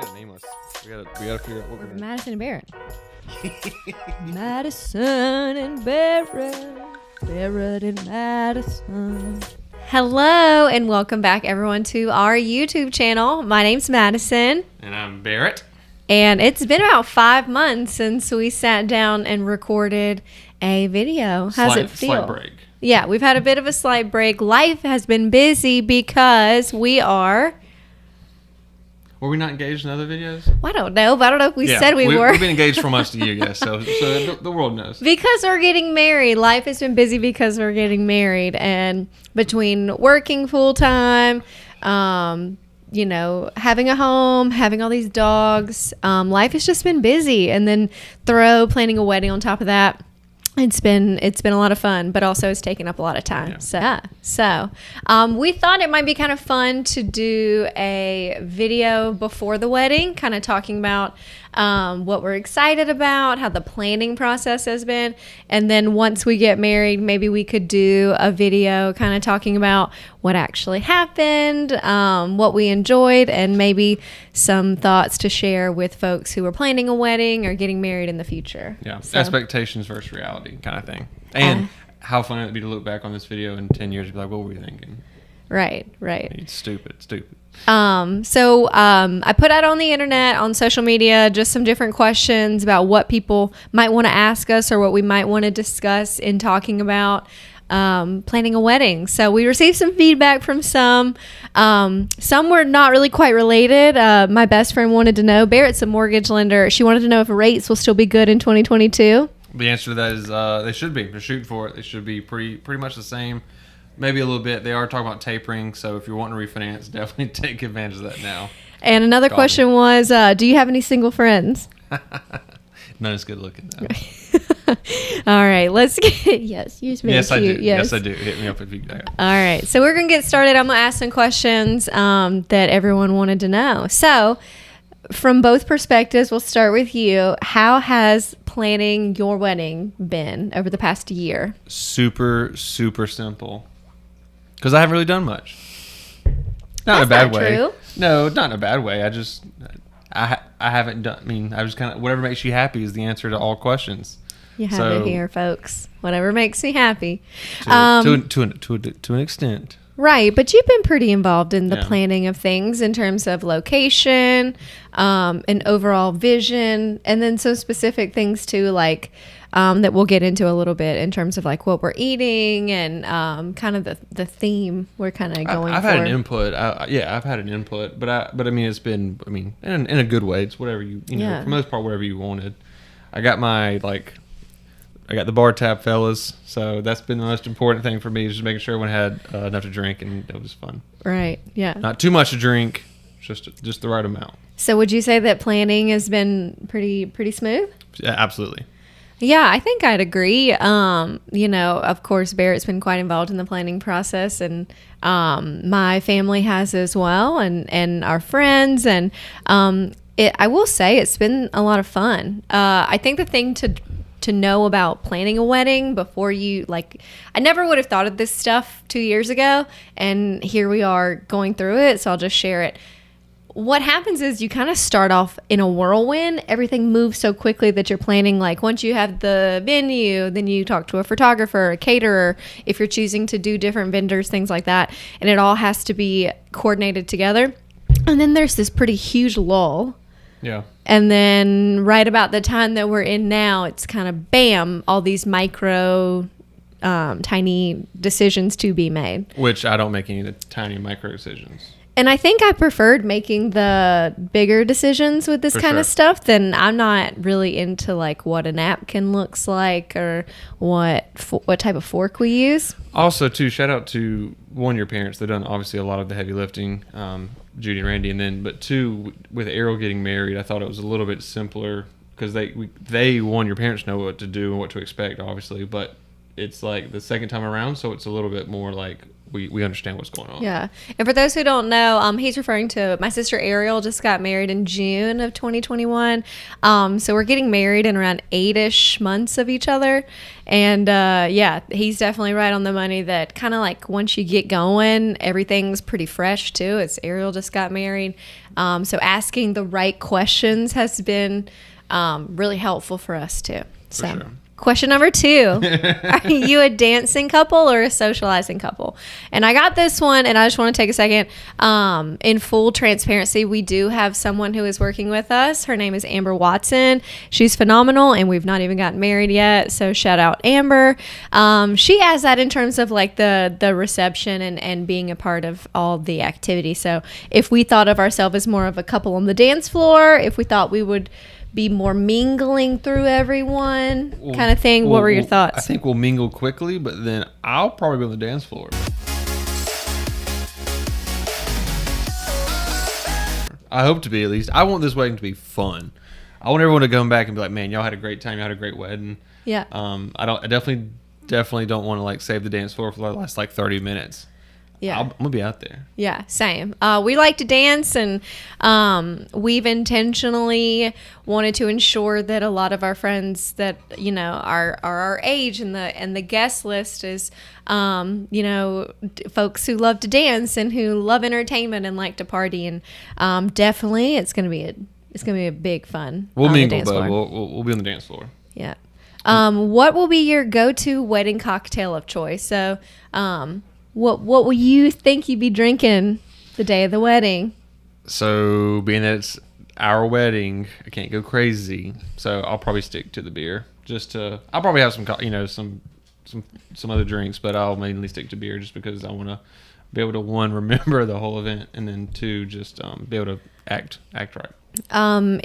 got it nameless. We gotta figure out what we're doing. Madison and Barrett. Madison and Barrett. Barrett and Madison. Hello and welcome back everyone to our YouTube channel. My name's Madison. And I'm Barrett. And it's been about 5 months since we sat down and recorded a video. How's it feel? Slight break. Yeah, we've had a bit of a slight break. Life has been busy because we are... Were we not engaged in other videos? Well, I don't know, but I don't know if we said we were. We've been engaged for almost a year, yes. So the world knows. Because we're getting married. Life has been busy because we're getting married. And between working full time, having a home, having all these dogs, life has just been busy. And then throw planning a wedding on top of that. It's been a lot of fun, but also it's taken up a lot of time. Yeah. So we thought it might be kind of fun to do a video before the wedding, kind of talking about what we're excited about, how the planning process has been. And then once we get married, maybe we could do a video kind of talking about what actually happened, what we enjoyed, and maybe some thoughts to share with folks who are planning a wedding or getting married in the future. Yeah, so. Expectations versus reality kind of thing. And how fun it would be to look back on this video in 10 years and be like, what were we thinking? Right. It's stupid. So I put out on the internet, on social media, just some different questions about what people might want to ask us or what we might want to discuss in talking about planning a wedding. So we received some feedback from some. Some were not really quite related. My best friend wanted to know, Barrett's a mortgage lender. She wanted to know if rates will still be good in 2022. The answer to that is they should be. They're shooting for it. They should be pretty much the same. Maybe a little bit. They are talking about tapering, so if you're wanting to refinance, definitely take advantage of that now. And another question was, do you have any single friends? None is good looking, though. All right, let's get... Yes, you just made Yes, I do. Yes. Yes, I do. Hit me up if you... All right, so we're going to get started. I'm going to ask some questions that everyone wanted to know. So, from both perspectives, we'll start with you. How has planning your wedding been over the past year? Super, super simple. Because I haven't really done much. Not in a bad way. True. No, not in a bad way. I haven't done... I mean, I just kind of... Whatever makes you happy is the answer to all questions. You have it here, folks. Whatever makes me happy. To an extent. Right, but you've been pretty involved in the planning of things in terms of location, and overall vision, and then some specific things too, like that we'll get into a little bit in terms of like what we're eating and kind of the theme we're kind of going for. I've had an input. I've had an input, but I mean, it's been, in a good way. It's whatever you know, for the most part, whatever you wanted. I got the bar tab, fellas. So that's been the most important thing for me, is just making sure everyone had enough to drink, and it was fun. Right. Yeah. Not too much to drink, just the right amount. So would you say that planning has been pretty smooth? Yeah, absolutely. Yeah, I think I'd agree. Of course, Barrett's been quite involved in the planning process, and my family has as well, and our friends, and I will say it's been a lot of fun. I think the thing to know about planning a wedding before you, I never would have thought of this stuff 2 years ago, and here we are going through it, so I'll just share it. What happens is you kind of start off in a whirlwind. Everything moves so quickly that you're planning, once you have the venue, then you talk to a photographer, a caterer, if you're choosing to do different vendors, things like that, and it all has to be coordinated together. And then there's this pretty huge lull. Yeah. And then right about the time that we're in now, it's kind of bam, all these micro, tiny decisions to be made. Which I don't make any of the tiny micro decisions. And I think I preferred making the bigger decisions with this kind of stuff. Than I'm not really into what a napkin looks like or what type of fork we use. Also, too, shout out to your parents. They've done obviously a lot of the heavy lifting, Judy and Randy, but two, with Errol getting married, I thought it was a little bit simpler because your parents know what to do and what to expect, obviously, but it's like the second time around, so it's a little bit more like we understand what's going on. Yeah. And for those who don't know, he's referring to my sister Ariel just got married in June of 2021. So we're getting married in around 8-ish months of each other. And yeah, he's definitely right on the money that kind of like once you get going, everything's pretty fresh too. It's Ariel just got married. So asking the right questions has been really helpful for us too. So. For sure. Question number 2, are you a dancing couple or a socializing couple? And I got this one, and I just want to take a second. In full transparency, we do have someone who is working with us. Her name is Amber Watson. She's phenomenal, and we've not even gotten married yet, so shout out Amber. She has that in terms of like the reception and being a part of all the activity. So if we thought of ourselves as more of a couple on the dance floor, if we thought we would be more mingling through everyone kind of thing. What were your thoughts? I think we'll mingle quickly, but then I'll probably be on the dance floor. I hope to be, at least. I want this wedding to be fun. I want everyone to come back and be like, man, y'all had a great time. Y'all had a great wedding. Yeah. I definitely don't want to like save the dance floor for the last like 30 minutes. Yeah. I'm gonna be out there. Yeah, same. We like to dance, and we've intentionally wanted to ensure that a lot of our friends that are our age and the guest list is folks who love to dance and who love entertainment and like to party, and definitely it's gonna be a big fun. We'll mingle, but we'll be on the dance floor. Yeah. What will be your go-to wedding cocktail of choice? So. What will you think you'd be drinking the day of the wedding? So, being that it's our wedding, I can't go crazy. So, I'll probably stick to the beer. I'll probably have some other drinks, but I'll mainly stick to beer just because I want to be able to, 1, remember the whole event, and then 2, just be able to act right.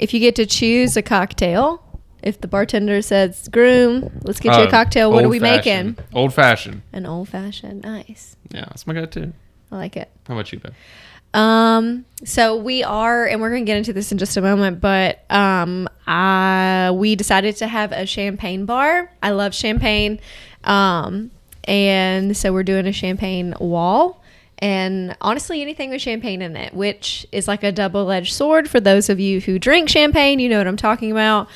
If you get to choose a cocktail, if the bartender says, groom, let's get you a cocktail, what are we making? Old fashioned. An old fashioned. Nice. Yeah, that's my go-to. I like it. How about you, Ben? So we are, and we're going to get into this in just a moment, but we decided to have a champagne bar. I love champagne. And so we're doing a champagne wall. And honestly, anything with champagne in it, which is like a double-edged sword for those of you who drink champagne, you know what I'm talking about.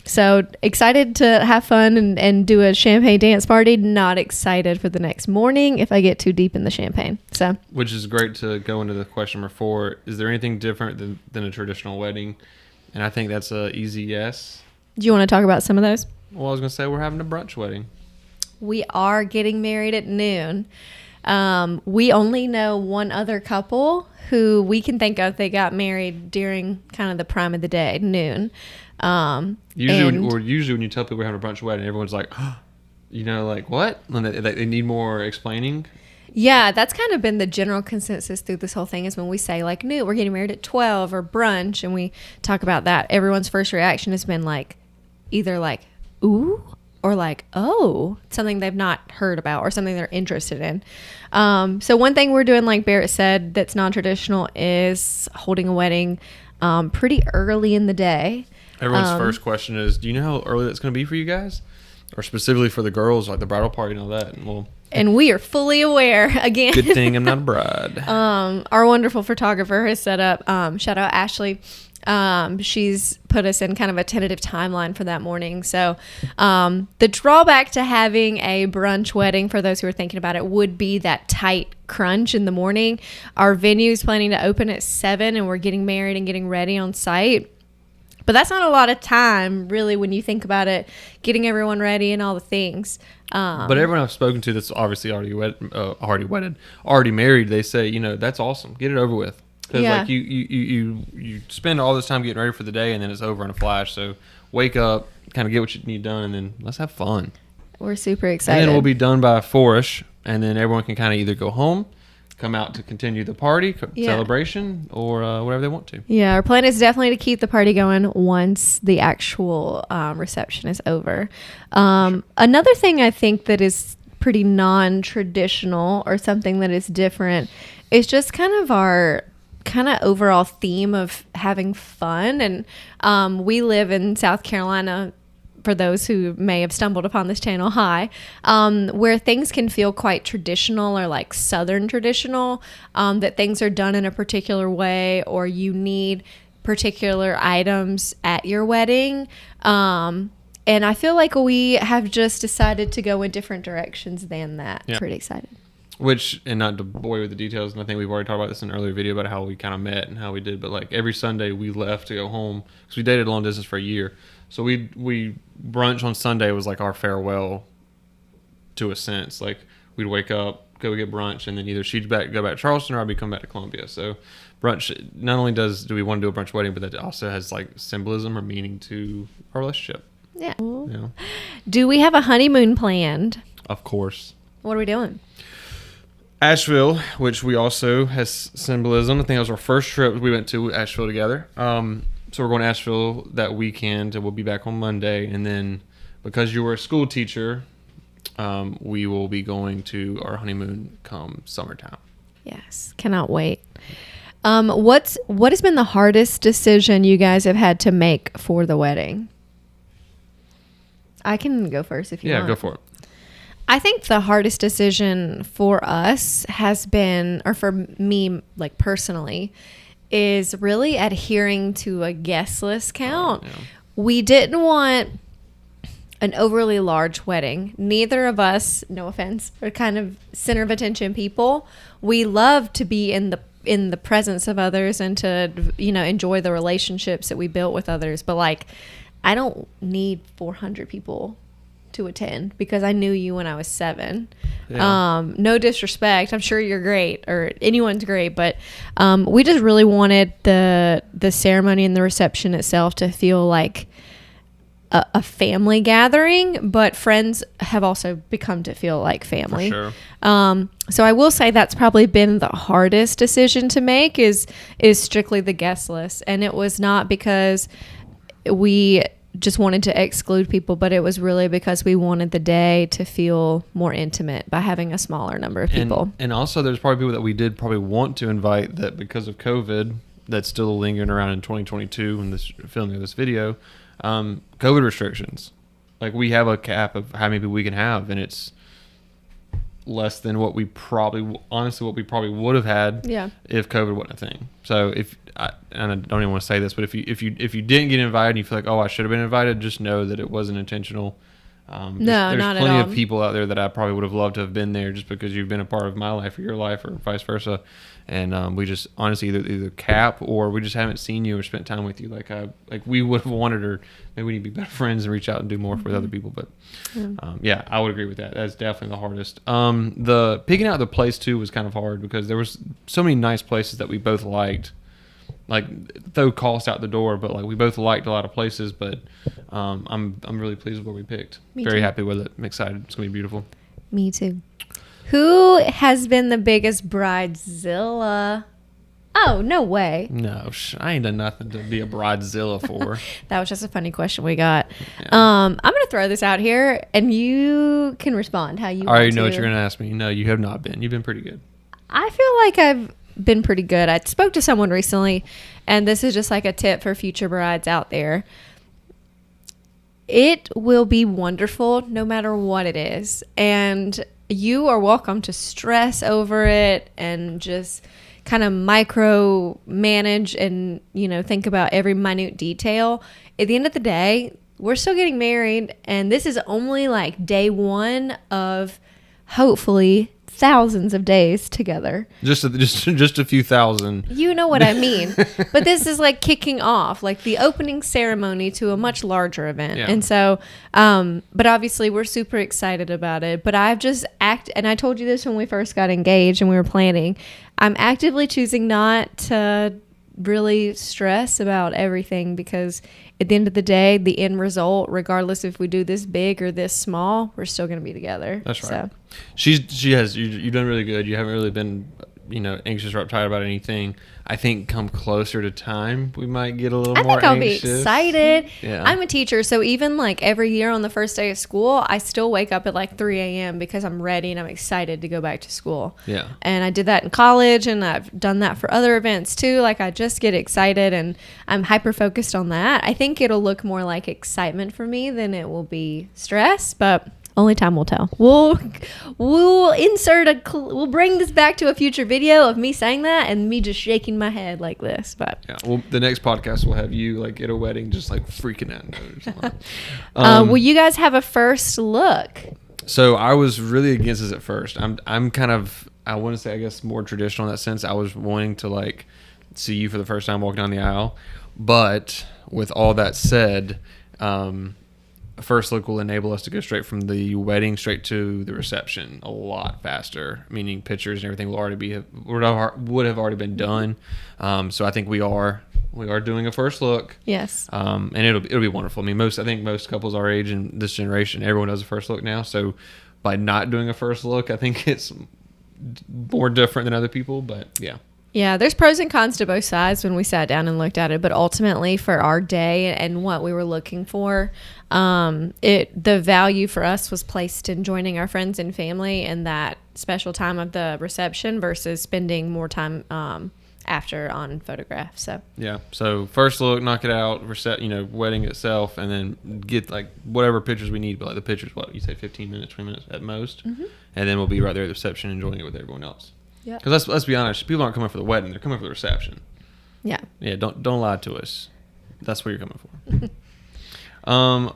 So excited to have fun and do a champagne dance party. Not excited for the next morning if I get too deep in the champagne. So, which is great to go into the question number 4. Is there anything different than a traditional wedding? And I think that's a easy yes. Do you want to talk about some of those? Well, I was going to say we're having a brunch wedding. We are getting married at noon. We only know one other couple who we can think of. They got married during kind of the prime of the day, noon. Usually when you tell people we're having a brunch wedding, everyone's like, like what? And they need more explaining. Yeah, that's kind of been the general consensus through this whole thing is when we say like noon, we're getting married at 12 or brunch, and we talk about that. Everyone's first reaction has been like either like, ooh, or like, oh, something they've not heard about or something they're interested in. So one thing we're doing, like Barrett said, that's non-traditional is holding a wedding pretty early in the day. Everyone's first question is, do you know how early that's going to be for you guys? Or specifically for the girls, like the bridal party and all that. And we are fully aware, again. Good thing I'm not a bride. Our wonderful photographer has set up, shout out Ashley, she's put us in kind of a tentative timeline for that morning. So the drawback to having a brunch wedding, for those who are thinking about it, would be that tight crunch in the morning. Our venue is planning to open at 7, and we're getting married and getting ready on site. But that's not a lot of time, really, when you think about it, getting everyone ready and all the things. But everyone I've spoken to that's obviously already married, they say, that's awesome. Get it over with. Because like you spend all this time getting ready for the day, and then it's over in a flash. So wake up, kind of get what you need done, and then let's have fun. We're super excited. And then we'll be done by 4-ish, and then everyone can kind of either go home, come out to continue the party celebration, or whatever they want to. Yeah, our plan is definitely to keep the party going once the actual reception is over. Sure. Another thing I think that is pretty non-traditional, or something that is different, is just kind of our overall theme of having fun. And we live in South Carolina for those who may have stumbled upon this channel, where things can feel quite traditional or like Southern traditional, that things are done in a particular way, or you need particular items at your wedding. And I feel like we have just decided to go in different directions than that. Yeah. Pretty excited. Which, and not to bore you with the details, and I think we've already talked about this in an earlier video about how we kind of met and how we did, but like every Sunday we left to go home because we dated long distance for a year. So we brunch on Sunday was like our farewell to a sense. Like we'd wake up, go get brunch, and then either she'd go back to Charleston or I'd be come back to Columbia. So brunch, not only do we want to do a brunch wedding, but that also has like symbolism or meaning to our relationship. Yeah. Do we have a honeymoon planned? Of course. What are we doing? Asheville, which we also has symbolism. I think it was our first trip we went to Asheville together. So we're going to Asheville that weekend, and we'll be back on Monday. And then because you were a school teacher, we will be going to our honeymoon come summertime. Yes, cannot wait. What has been the hardest decision you guys have had to make for the wedding? I can go first if you want. Yeah, go for it. I think the hardest decision for us has been, or for me, like personally, is really adhering to a guest list count. Yeah. We didn't want an overly large wedding. Neither of us, no offense, are kind of center of attention people. We love to be in the presence of others and to, enjoy the relationships that we built with others. But like, I don't need 400 people to attend because I knew you when I was 7. Yeah. No disrespect, I'm sure you're great or anyone's great, but we just really wanted the ceremony and the reception itself to feel like a family gathering, but friends have also become to feel like family. For sure. So I will say that's probably been the hardest decision to make is strictly the guest list, and it was not because we just wanted to exclude people, but it was really because we wanted the day to feel more intimate by having a smaller number of people. And also there's probably people that we did probably want to invite that because of COVID that's still lingering around in 2022 when this filming of this video, COVID restrictions. Like we have a cap of how many people we can have, and it's less than what we probably would have had if COVID wasn't a thing. So and I don't even want to say this, but if you didn't get invited and you feel like, oh, I should have been invited, just know that it wasn't intentional. There's not plenty at all. Of people out there that I probably would have loved to have been there just because you've been a part of my life or your life or vice versa. And we just honestly either cap or we just haven't seen you or spent time with you like we would have wanted, or maybe we need to be better friends and reach out and do more with other people. But I would agree with that. That's definitely the hardest. The picking out the place too was kind of hard because there was so many nice places that we both liked. Like throw cost out the door, but like we both liked a lot of places. But I'm really pleased with what we picked. Very happy with it. I'm excited. It's gonna be beautiful. Me too. Who has been the biggest Bridezilla? Oh, no way. No, I ain't done nothing to be a Bridezilla for. That was just a funny question we got. Yeah. I'm going to throw this out here, and you can respond how you want to. I already know what you're going to ask me. No, you have not been. You've been pretty good. I feel like I've been pretty good. I spoke to someone recently, and this is just like a tip for future brides out there. It will be wonderful no matter what it is. And you are welcome to stress over it and just kind of micro manage and, think about every minute detail. At the end of the day, we're still getting married, and this is only like day 1 of hopefully thousands of days together. Just a few thousand. You know what I mean. But this is like kicking off, like the opening ceremony to a much larger event. Yeah. And so, but obviously we're super excited about it. But I've just and I told you this when we first got engaged and we were planning, I'm actively choosing not to really stress about everything because at the end of the day, the end result, regardless if we do this big or this small, we're still going to be together. That's right. So. You've done really good. You haven't really been anxious or uptight about anything. I think come closer to time, we might get a little more anxious. I think I'll anxious. be excited. Yeah. I'm a teacher, so even like every year on the first day of school, I still wake up at like 3 a.m. because I'm ready and I'm excited to go back to school. Yeah. And I did that in college, and I've done that for other events too. Like I just get excited, and I'm hyper focused on that. I think it'll look more like excitement for me than it will be stress, but only time will tell. We'll bring this back to a future video of me saying that and me just shaking my head like this. But yeah, well, the next podcast will have you like at a wedding, just like freaking out. Or something. Will you guys have a first look? So I was really against this at first. I'm kind of, I want to say, I guess, more traditional in that sense. I was wanting to like see you for the first time walking down the aisle, but with all that said, a first look will enable us to go straight from the wedding straight to the reception a lot faster, meaning pictures and everything would have already been done. So I think we are doing a first look. Yes. And it'll be wonderful. I mean, I think most couples our age and this generation, everyone does a first look now. So by not doing a first look, I think it's more different than other people, but yeah. Yeah, there's pros and cons to both sides when we sat down and looked at it, but ultimately for our day and what we were looking for, the value for us was placed in joining our friends and family in that special time of the reception versus spending more time after on photographs. So yeah, so first look, knock it out, wedding itself, and then get like whatever pictures we need. But like the pictures, what you say, 15 minutes, 20 minutes at most, and then we'll be right there at the reception enjoying it with everyone else. Yeah, because let's be honest, people aren't coming for the wedding; they're coming for the reception. Yeah. Yeah. Don't lie to us. That's what you're coming for.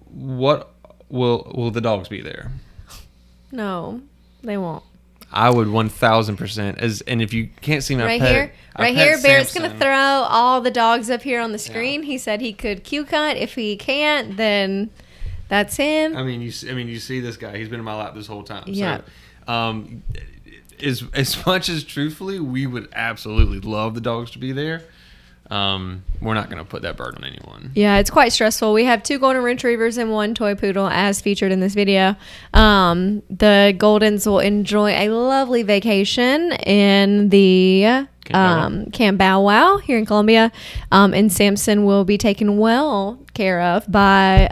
What will the dogs be there? No, they won't. I would 1,000%. And if you can't see my pet, right here, Barrett's gonna throw all the dogs up here on the screen. Yeah. He said he could cue cut. If he can't, then that's him. I mean, you see this guy. He's been in my lap this whole time. Yeah. So, as much as truthfully we would absolutely love the dogs to be there, we're not going to put that burden on anyone. Yeah, it's quite stressful. We have 2 golden retrievers and 1 toy poodle as featured in this video. The Goldens will enjoy a lovely vacation in the Camp Bow Wow here in Columbia, and Samson will be taken well care of by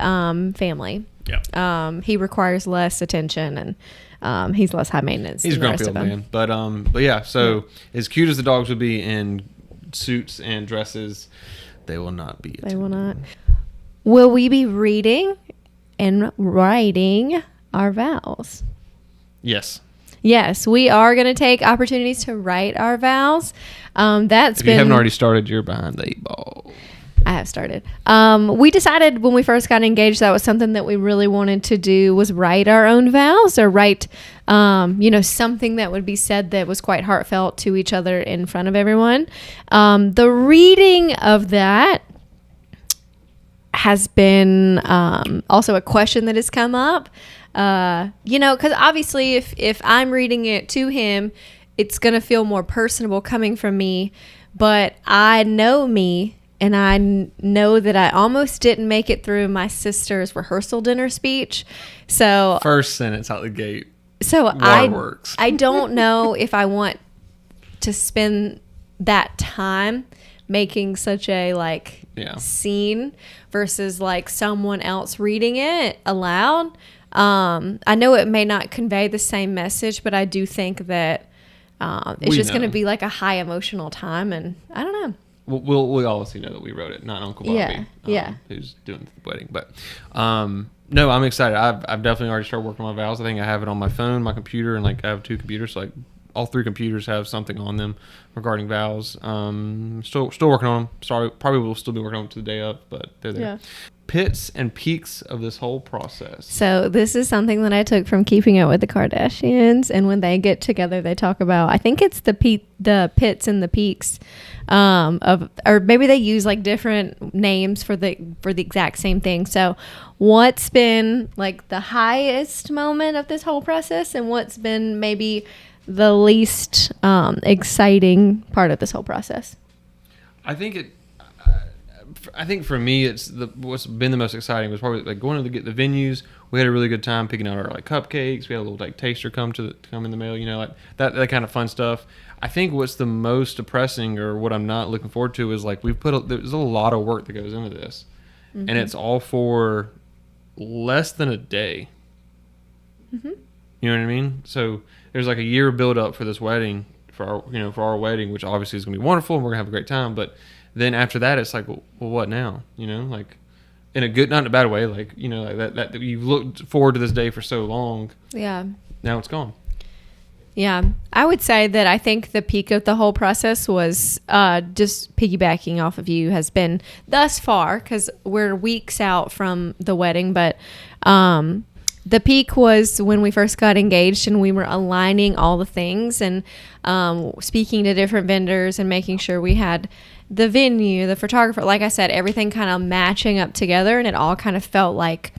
family. Yeah. He requires less attention, and he's less high maintenance. He's a grumpy old man, but yeah. So as cute as the dogs would be in suits and dresses, they will not be. They will not. Will we be reading and writing our vows? Yes. Yes, we are going to take opportunities to write our vows. If you haven't already started, you're behind the 8 ball. I have started. We decided when we first got engaged that was something that we really wanted to do, was write our own vows, or write, something that would be said that was quite heartfelt to each other in front of everyone. The reading of that has been also a question that has come up. Because obviously if I'm reading it to him, it's going to feel more personable coming from me, but I know me. And I know that I almost didn't make it through my sister's rehearsal dinner speech. So first sentence out the gate. So I don't know if I want to spend that time making such a scene versus like someone else reading it aloud. I know it may not convey the same message, but I do think that it's just going to be like a high emotional time, and I don't know. We'll obviously know that we wrote it, not Uncle Bobby, who's doing the wedding. But no, I'm excited. I've definitely already started working on my vows. I think I have it on my phone, my computer, and I have 2 computers. So all 3 computers have something on them regarding vows. Still working on them. Sorry, probably will still be working on them to the day of, but they're there. Yeah. Pits and peaks of this whole process. So this is something that I took from Keeping Up with the Kardashians, and when they get together, they talk about, I think it's the pits and the peaks or maybe they use like different names for the exact same thing. So what's been like the highest moment of this whole process, and what's been maybe the least exciting part of this whole process? I think I think for me, what's been the most exciting was probably like going to get the venues. We had a really good time picking out our like cupcakes. We had a little like taster come in the mail, like that kind of fun stuff. I think what's the most depressing, or what I'm not looking forward to, is like there's a lot of work that goes into this, and it's all for less than a day. You know what I mean? So there's like a year build up for this wedding, for our wedding, which obviously is gonna be wonderful and we're gonna have a great time, but then after that, it's like, well, what now? Like in a good, not in a bad way. Like, like that you've looked forward to this day for so long. Yeah. Now it's gone. Yeah. I would say that I think the peak of the whole process was just piggybacking off of you has been thus far, because we're weeks out from the wedding, but the peak was when we first got engaged and we were aligning all the things and speaking to different vendors and making sure we had the venue, the photographer, like I said, everything kind of matching up together, and it all kind of felt like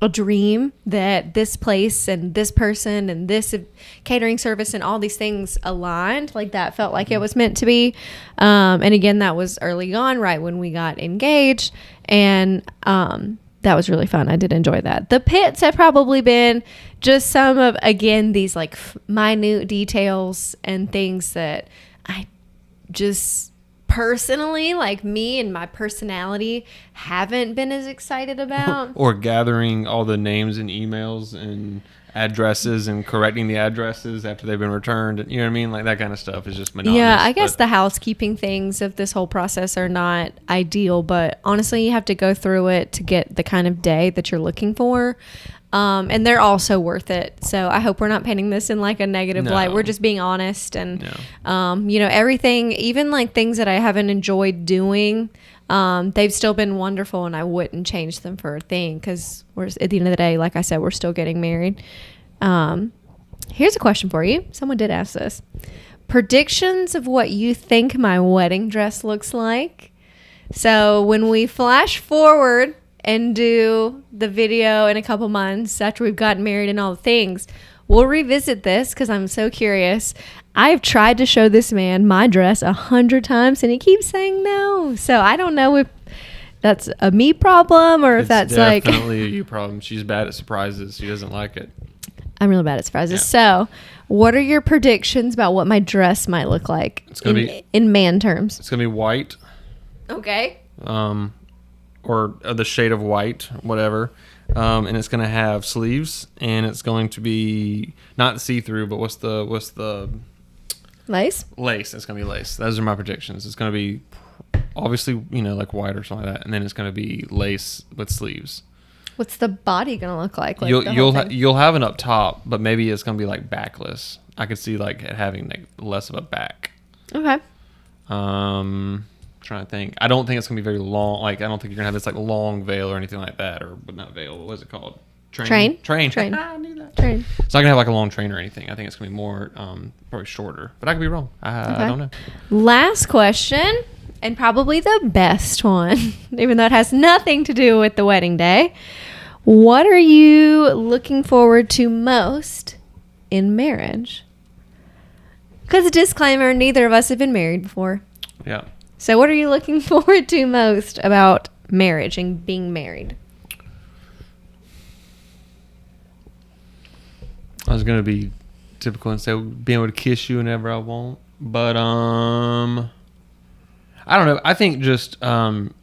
a dream that this place and this person and this catering service and all these things aligned. Like that felt like it was meant to be. And again, that was early on, right when we got engaged, and that was really fun. I did enjoy that. The pits have probably been just some of, again, these like minute details and things that I just personally, like me and my personality, haven't been as excited about. Or gathering all the names and emails and addresses and correcting the addresses after they've been returned. You know what I mean? Like that kind of stuff is just monotonous. Yeah, I guess the housekeeping things of this whole process are not ideal, but honestly, you have to go through it to get the kind of day that you're looking for. And they're also worth it. So I hope we're not painting this in like a negative light. We're just being honest, and everything, even like things that I haven't enjoyed doing, they've still been wonderful, and I wouldn't change them for a thing, because we're, at the end of the day, like I said, we're still getting married. Here's a question for you. Someone did ask this. Predictions of what you think my wedding dress looks like. So when we flash forward and do the video in a couple months after we've gotten married and all the things, we'll revisit this, because I'm so curious. I've tried to show this man my dress 100 times and he keeps saying no. So I don't know if that's a me problem or if that's like... It's definitely a you problem. She's bad at surprises. She doesn't like it. I'm really bad at surprises. Yeah. So what are your predictions about what my dress might look like in man terms? It's going to be white. Okay. Or the shade of white, whatever. And it's going to have sleeves, and it's going to be not see-through, but what's the lace? Lace. It's going to be lace. Those are my predictions. It's going to be obviously, like white or something like that, and then it's going to be lace with sleeves. What's the body going to look like? You'll have it up top, but maybe it's going to be like backless. I could see like it having like less of a back. Okay. Trying to think. I don't think it's gonna be very long. Like I don't think you're gonna have this like long veil or anything like that, but not veil. What was it called? Train. I knew that. Train. It's not gonna have like a long train or anything. I think it's gonna be more probably shorter, but I could be wrong. I don't know. Last question, and probably the best one, even though it has nothing to do with the wedding day. What are you looking forward to most in marriage? Because a disclaimer, neither of us have been married before. Yeah. So what are you looking forward to most about marriage and being married? I was going to be typical and say being able to kiss you whenever I want. But I don't know. I think just one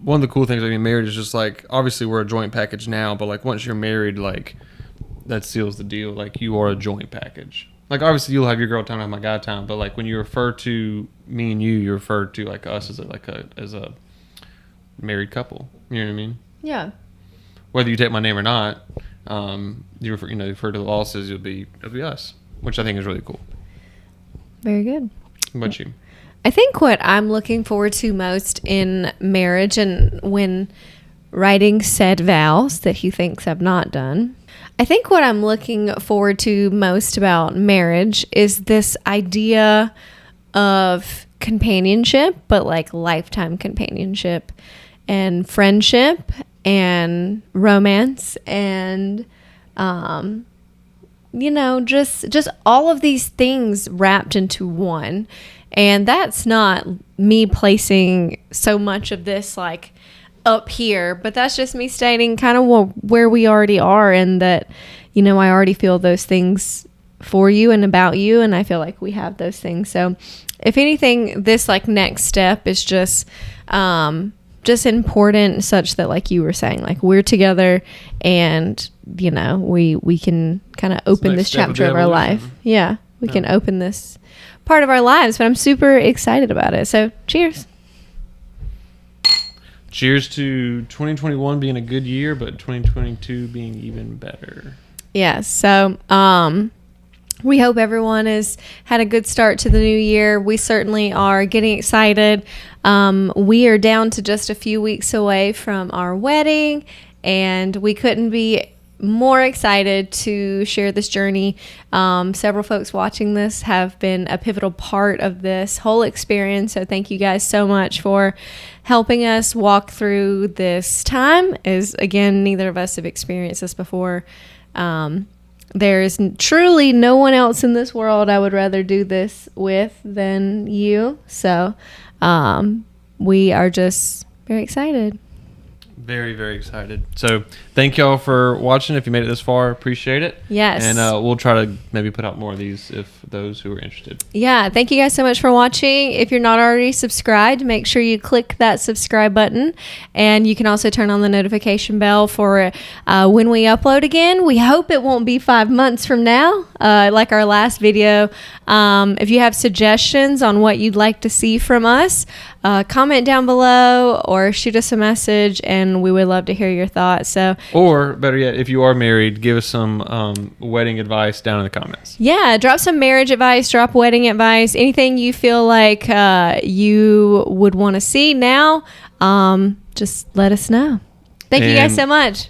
of the cool things about being married is just like, obviously we're a joint package now, but like once you're married, like that seals the deal. Like you are a joint package. Like obviously you'll have your girl time, I have my guy time, but like when you refer to me and you refer to like us as a married couple. You know what I mean? Yeah. Whether you take my name or not, you refer to the losses, it'll be us, which I think is really cool. Very good. What about you? I think what I'm looking forward to most in marriage, and when writing said vows that he thinks I've not done, I think what I'm looking forward to most about marriage is this idea of companionship, but like lifetime companionship and friendship and romance and, just all of these things wrapped into one. And that's not me placing so much of this like up here, but that's just me stating kind of where we already are, and that, you know, I already feel those things for you and about you, and I feel like we have those things. So if anything, this like next step is just important, such that, like you were saying, like we're together, and you know, we can kind of open this chapter of our life. Yeah, we can open this part of our lives, but I'm super excited about it. So cheers. Cheers to 2021 being a good year, but 2022 being even better. Yeah. So, we hope everyone has had a good start to the new year. We certainly are getting excited. We are down to just a few weeks away from our wedding, and we couldn't be more excited to share this journey. Several folks watching this have been a pivotal part of this whole experience. So thank you guys so much for helping us walk through this time. As again, neither of us have experienced this before. There's truly no one else in this world I would rather do this with than you. So we are just very excited. Very, very excited. So thank y'all for watching. If you made it this far, appreciate it. Yes. And we'll try to maybe put out more of these if those who are interested. Yeah. Thank you guys so much for watching. If you're not already subscribed, make sure you click that subscribe button. And you can also turn on the notification bell for when we upload again. We hope it won't be 5 months from now, like our last video. If you have suggestions on what you'd like to see from us, comment down below or shoot us a message, and we would love to hear your thoughts. So, or better yet, if you are married, give us some wedding advice down in the comments. Yeah, drop some marriage advice, drop wedding advice, anything you feel like you would want to see now. Just let us know. Thank you guys so much.